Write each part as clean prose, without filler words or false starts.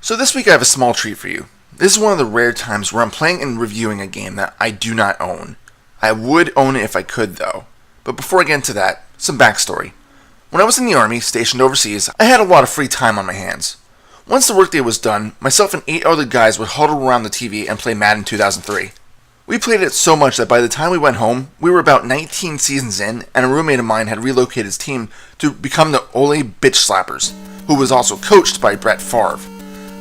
So this week I have a small treat for you. This is one of the rare times where I'm playing and reviewing a game that I do not own. I would own it if I could though. But before I get into that, some backstory. When I was in the army, stationed overseas, I had a lot of free time on my hands. Once the workday was done, myself and 8 other guys would huddle around the TV and play Madden 2003. We played it so much that by the time we went home, we were about 19 seasons in, and a roommate of mine had relocated his team to become the Ole Bitch Slappers, who was also coached by Brett Favre.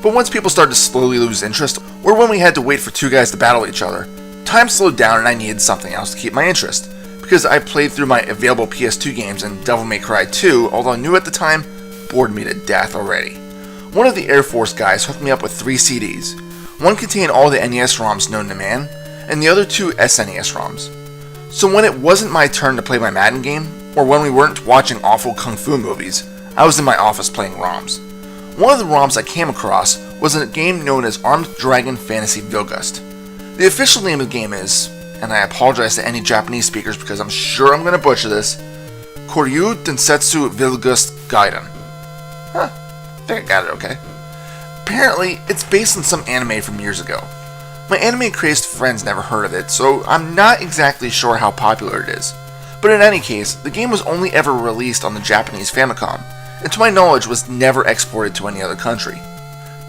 But once people started to slowly lose interest, or when we had to wait for 2 guys to battle each other, time slowed down and I needed something else to keep my interest, because I played through my available PS2 games and Devil May Cry 2, although new at the time, bored me to death already. One of the Air Force guys hooked me up with 3 CDs. One contained all the NES ROMs known to man, and the other 2 SNES ROMs. So when it wasn't my turn to play my Madden game, or when we weren't watching awful kung fu movies, I was in my office playing ROMs. One of the ROMs I came across was a game known as Armed Dragon Fantasy Villgust. The official name of the game is, and I apologize to any Japanese speakers because I'm sure I'm going to butcher this, Kouryuu Densetsu Villgust Gaiden. Huh, I think I got it okay. Apparently, it's based on some anime from years ago. My anime-crazed friends never heard of it, so I'm not exactly sure how popular it is. But in any case, the game was only ever released on the Japanese Famicom, and to my knowledge was never exported to any other country.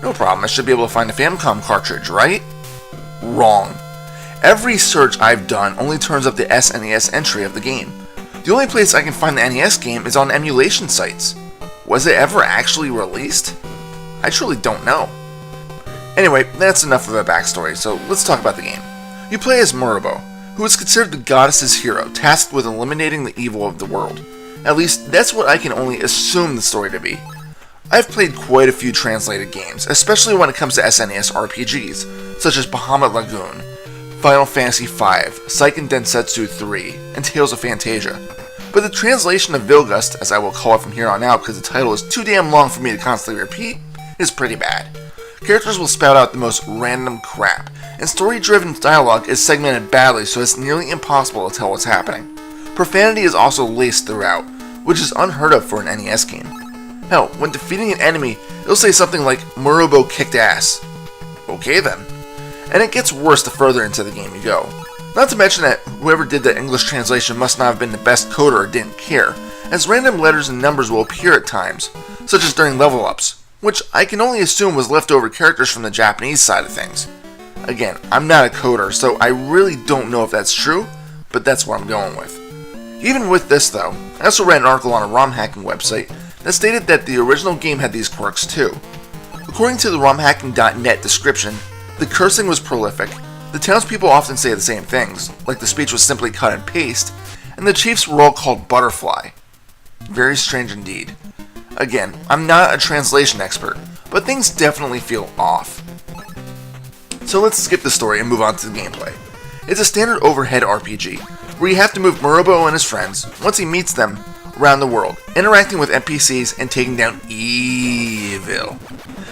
No problem, I should be able to find a Famicom cartridge, right? Wrong. Every search I've done only turns up the SNES entry of the game. The only place I can find the NES game is on emulation sites. Was it ever actually released? I truly don't know. Anyway, that's enough of a backstory, so let's talk about the game. You play as Muribo, who is considered the goddess's hero, tasked with eliminating the evil of the world. At least, that's what I can only assume the story to be. I've played quite a few translated games, especially when it comes to SNES RPGs, such as Bahamut Lagoon, Final Fantasy V, Seiken Densetsu 3, and Tales of Phantasia. But the translation of Villgust, as I will call it from here on out because the title is too damn long for me to constantly repeat, is pretty bad. Characters will spout out the most random crap, and story-driven dialogue is segmented badly so it's nearly impossible to tell what's happening. Profanity is also laced throughout, which is unheard of for an NES game. Hell, when defeating an enemy, it'll say something like, Muribo kicked ass. Okay then. And it gets worse the further into the game you go. Not to mention that whoever did the English translation must not have been the best coder or didn't care, as random letters and numbers will appear at times, such as during level ups, which I can only assume was leftover characters from the Japanese side of things. Again, I'm not a coder, so I really don't know if that's true, but that's what I'm going with. Even with this though, I also read an article on a ROM hacking website that stated that the original game had these quirks too. According to the romhacking.net description, the cursing was prolific, the townspeople often say the same things, like the speech was simply cut and paste, and the chiefs were all called Butterfly. Very strange indeed. Again, I'm not a translation expert, but things definitely feel off. So let's skip the story and move on to the gameplay. It's a standard overhead RPG, where you have to move Muribo and his friends, once he meets them, around the world, interacting with NPCs and taking down evil.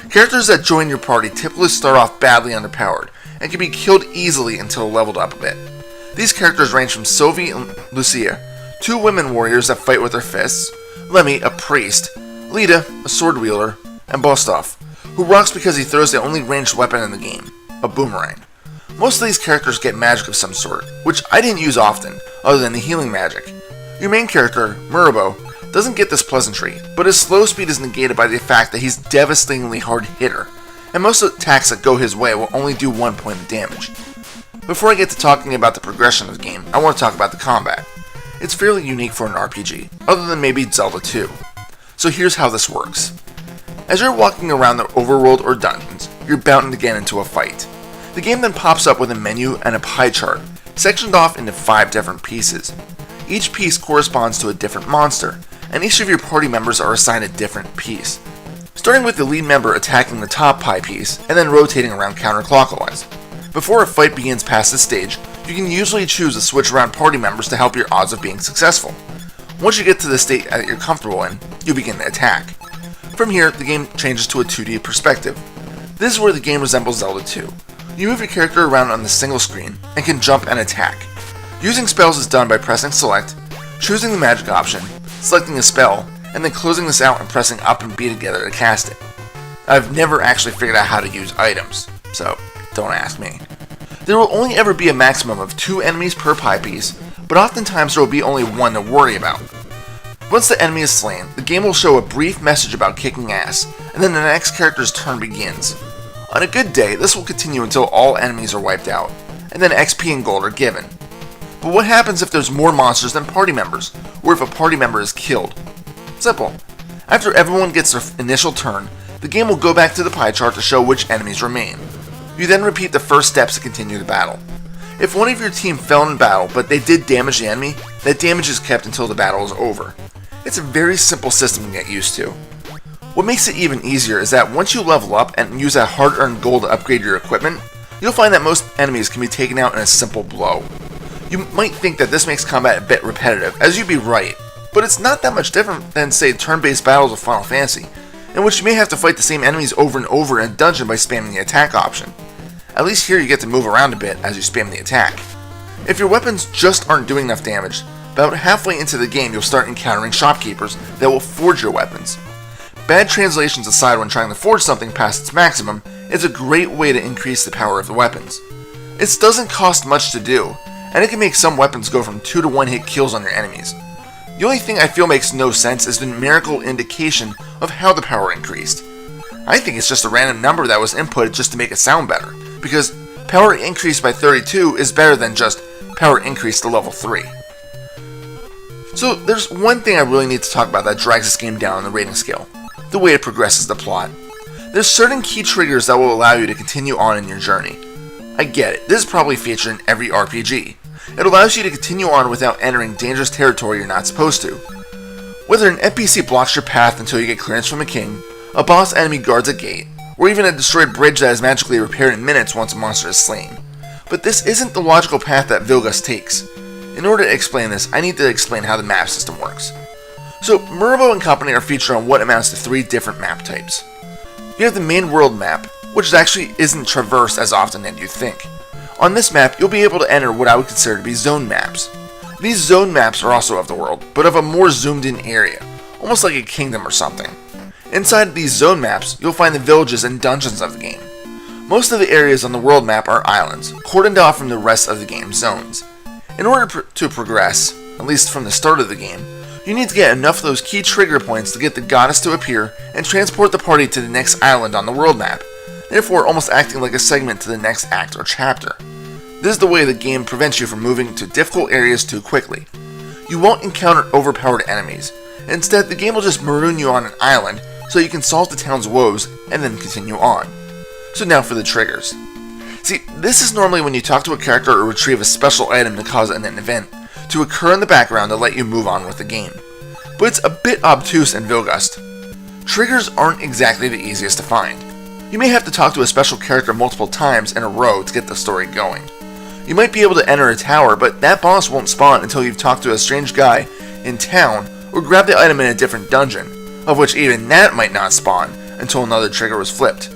Characters that join your party typically start off badly underpowered, and can be killed easily until leveled up a bit. These characters range from Sylvie and Lucia, 2 women warriors that fight with their fists, Lemmy, a priest, Lita, a sword wielder, and Bostov, who rocks because he throws the only ranged weapon in the game, a boomerang. Most of these characters get magic of some sort, which I didn't use often, other than the healing magic. Your main character, Muribo, doesn't get this pleasantry, but his slow speed is negated by the fact that he's a devastatingly hard hitter, and most attacks that go his way will only do 1 point of damage. Before I get to talking about the progression of the game, I want to talk about the combat. It's fairly unique for an RPG, other than maybe Zelda 2. So here's how this works. As you're walking around the overworld or dungeons, you're bound to get into a fight. The game then pops up with a menu and a pie chart, sectioned off into 5 different pieces. Each piece corresponds to a different monster, and each of your party members are assigned a different piece. starting with the lead member attacking the top pie piece and then rotating around counterclockwise. Before a fight begins past this stage, you can usually choose to switch around party members to help your odds of being successful. Once you get to the state that you're comfortable in, you begin the attack. From here, the game changes to a 2D perspective. This is where the game resembles Zelda 2. You move your character around on the single screen and can jump and attack. Using spells is done by pressing select, choosing the magic option, selecting a spell, and then closing this out and pressing up and B together to cast it. I've never actually figured out how to use items, so don't ask me. There will only ever be a maximum of 2 enemies per pie piece, but oftentimes there will be only 1 to worry about. Once the enemy is slain, the game will show a brief message about kicking ass, and then the next character's turn begins. On a good day, this will continue until all enemies are wiped out, and then XP and gold are given. But what happens if there's more monsters than party members, or if a party member is killed? Simple. After everyone gets their initial turn, the game will go back to the pie chart to show which enemies remain. You then repeat the first steps to continue the battle. If one of your team fell in battle but they did damage the enemy, that damage is kept until the battle is over. It's a very simple system to get used to. What makes it even easier is that once you level up and use that hard-earned gold to upgrade your equipment, you'll find that most enemies can be taken out in a simple blow. You might think that this makes combat a bit repetitive, as you'd be right, but it's not that much different than, say, turn-based battles of Final Fantasy, in which you may have to fight the same enemies over and over in a dungeon by spamming the attack option. At least here you get to move around a bit as you spam the attack. If your weapons just aren't doing enough damage, about halfway into the game you'll start encountering shopkeepers that will forge your weapons. Bad translations aside, when trying to forge something past its maximum, it's a great way to increase the power of the weapons. It doesn't cost much to do, and it can make some weapons go from 2 to 1 hit kills on your enemies. The only thing I feel makes no sense is the numerical indication of how the power increased. I think it's just a random number that was inputted just to make it sound better, because power increased by 32 is better than just power increased to level 3. So there's one thing I really need to talk about that drags this game down on the rating scale: the way it progresses the plot. There's certain key triggers that will allow you to continue on in your journey. I get it, this is probably featured in every RPG. It allows you to continue on without entering dangerous territory you're not supposed to. Whether an NPC blocks your path until you get clearance from a king, a boss enemy guards a gate, or even a destroyed bridge that is magically repaired in minutes once a monster is slain. But this isn't the logical path that Villgust takes. In order to explain this, I need to explain how the map system works. So, Murbo and company are featured on what amounts to 3 different map types. You have the main world map, which actually isn't traversed as often as you think. On this map, you'll be able to enter what I would consider to be zone maps. These zone maps are also of the world, but of a more zoomed in area, almost like a kingdom or something. Inside these zone maps, you'll find the villages and dungeons of the game. Most of the areas on the world map are islands, cordoned off from the rest of the game's zones. In order to progress, at least from the start of the game, you need to get enough of those key trigger points to get the goddess to appear and transport the party to the next island on the world map, therefore almost acting like a segment to the next act or chapter. This is the way the game prevents you from moving to difficult areas too quickly. You won't encounter overpowered enemies. Instead, the game will just maroon you on an island so you can solve the town's woes and then continue on. So now for the triggers. See, this is normally when you talk to a character or retrieve a special item to cause an event to occur in the background to let you move on with the game. But it's a bit obtuse in Villgust. Triggers aren't exactly the easiest to find. You may have to talk to a special character multiple times in a row to get the story going. You might be able to enter a tower, but that boss won't spawn until you've talked to a strange guy in town or grabbed the item in a different dungeon, of which even that might not spawn until another trigger was flipped.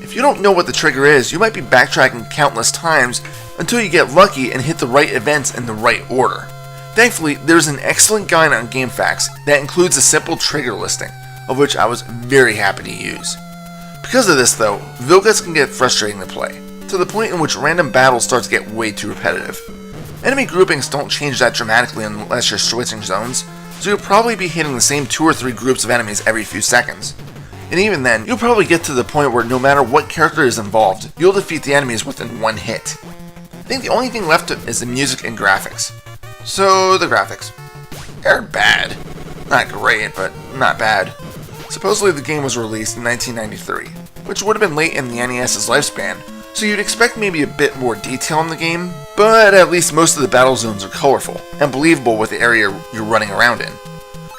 If you don't know what the trigger is, you might be backtracking countless times until you get lucky and hit the right events in the right order. Thankfully, there's an excellent guide on GameFAQs that includes a simple trigger listing, of which I was very happy to use. Because of this though, Villgust can get frustrating to play, to the point in which random battles start to get way too repetitive. Enemy groupings don't change that dramatically unless you're switching zones, so you'll probably be hitting the same 2 or 3 groups of enemies every few seconds. And even then, you'll probably get to the point where no matter what character is involved, you'll defeat the enemies within 1 hit. I think the only thing left is the music and graphics. So, the graphics. They're bad. Not great, but not bad. Supposedly the game was released in 1993, which would have been late in the NES's lifespan, so you'd expect maybe a bit more detail in the game, but at least most of the battle zones are colorful and believable with the area you're running around in.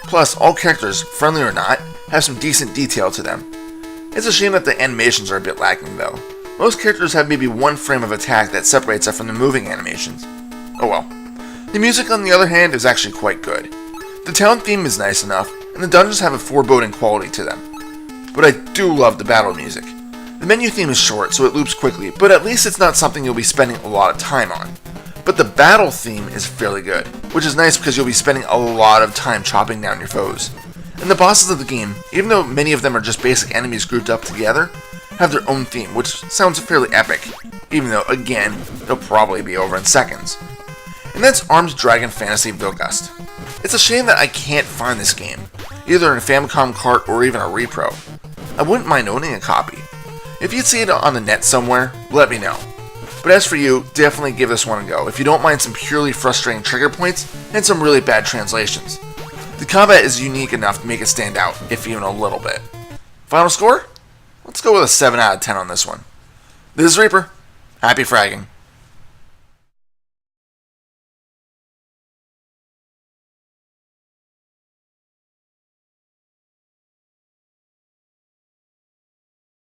Plus, all characters, friendly or not, have some decent detail to them. It's a shame that the animations are a bit lacking though. Most characters have maybe one frame of attack that separates them from the moving animations. Oh well. The music on the other hand is actually quite good. The town theme is nice enough, and the dungeons have a foreboding quality to them. But I do love the battle music. The menu theme is short, so it loops quickly, but at least it's not something you'll be spending a lot of time on. But the battle theme is fairly good, which is nice because you'll be spending a lot of time chopping down your foes. And the bosses of the game, even though many of them are just basic enemies grouped up together, have their own theme, which sounds fairly epic, even though, again, they'll probably be over in seconds. And that's Armed Dragon Fantasy Villgust. It's a shame that I can't find this game, either in a Famicom cart or even a repro. I wouldn't mind owning a copy. If you'd see it on the net somewhere, let me know. But as for you, definitely give this one a go if you don't mind some purely frustrating trigger points and some really bad translations. The combat is unique enough to make it stand out, if even a little bit. Final score? Let's go with a 7 out of 10 on this one. This is Reaper. Happy fragging.